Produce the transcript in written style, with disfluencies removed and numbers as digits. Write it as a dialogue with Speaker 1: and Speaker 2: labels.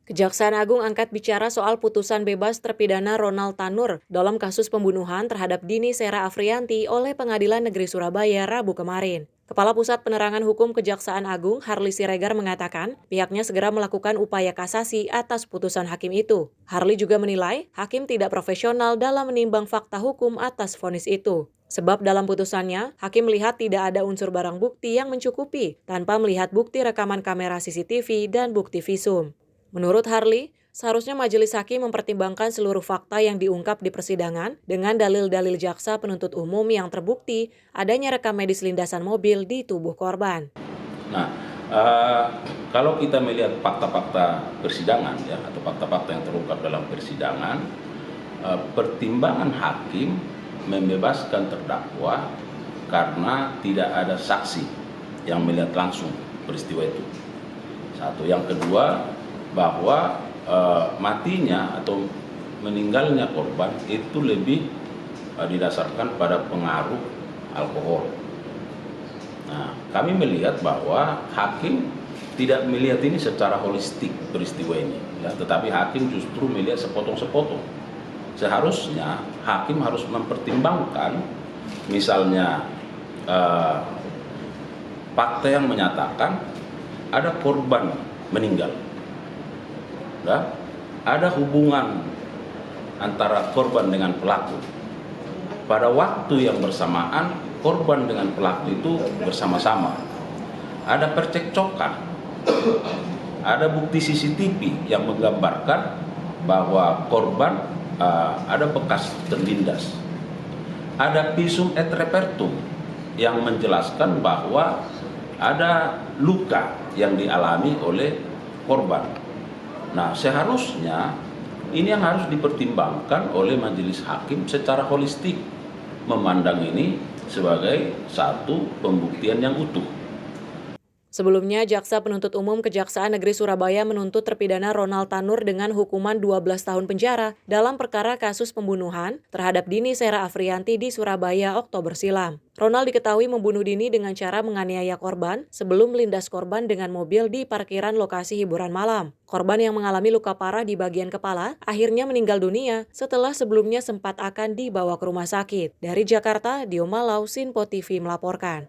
Speaker 1: Kejaksaan Agung angkat bicara soal putusan bebas terpidana Ronald Tanur dalam kasus pembunuhan terhadap Dini Sera Afriyanti oleh Pengadilan Negeri Surabaya Rabu kemarin. Kepala Pusat Penerangan Hukum Kejaksaan Agung Harli Siregar mengatakan pihaknya segera melakukan upaya kasasi atas putusan hakim itu. Harli juga menilai hakim tidak profesional dalam menimbang fakta hukum atas vonis itu. Sebab dalam putusannya, hakim melihat tidak ada unsur barang bukti yang mencukupi tanpa melihat bukti rekaman kamera CCTV dan bukti visum. Menurut Harli, seharusnya majelis hakim mempertimbangkan seluruh fakta yang diungkap di persidangan dengan dalil-dalil jaksa penuntut umum yang terbukti adanya rekam medis lindasan mobil di tubuh korban.
Speaker 2: Nah, kalau kita melihat fakta-fakta persidangan ya atau fakta-fakta yang terungkap dalam persidangan, pertimbangan hakim membebaskan terdakwa karena tidak ada saksi yang melihat langsung peristiwa itu. Satu, yang kedua, bahwa matinya atau meninggalnya korban itu lebih didasarkan pada pengaruh alkohol. Nah, kami melihat bahwa hakim tidak melihat ini secara holistik peristiwa ini, ya, tetapi hakim justru melihat sepotong-sepotong. Seharusnya hakim harus mempertimbangkan misalnya fakta yang menyatakan ada korban meninggal. Ada hubungan antara korban dengan pelaku. Pada waktu yang bersamaan, korban dengan pelaku itu bersama-sama. Ada percekcokan, ada bukti CCTV yang menggambarkan bahwa korban ada bekas terlindas. Ada visum et repertum yang menjelaskan bahwa ada luka yang dialami oleh korban. Nah, seharusnya ini yang harus dipertimbangkan oleh majelis hakim secara holistik, memandang ini sebagai satu pembuktian yang utuh.
Speaker 1: Sebelumnya, Jaksa Penuntut Umum Kejaksaan Negeri Surabaya menuntut terpidana Ronald Tanur dengan hukuman 12 tahun penjara dalam perkara kasus pembunuhan terhadap Dini Sera Afriyanti di Surabaya Oktober silam. Ronald diketahui membunuh Dini dengan cara menganiaya korban sebelum melindas korban dengan mobil di parkiran lokasi hiburan malam. Korban yang mengalami luka parah di bagian kepala akhirnya meninggal dunia setelah sebelumnya sempat akan dibawa ke rumah sakit. Dari Jakarta, Dio Malau, Sinpo TV melaporkan.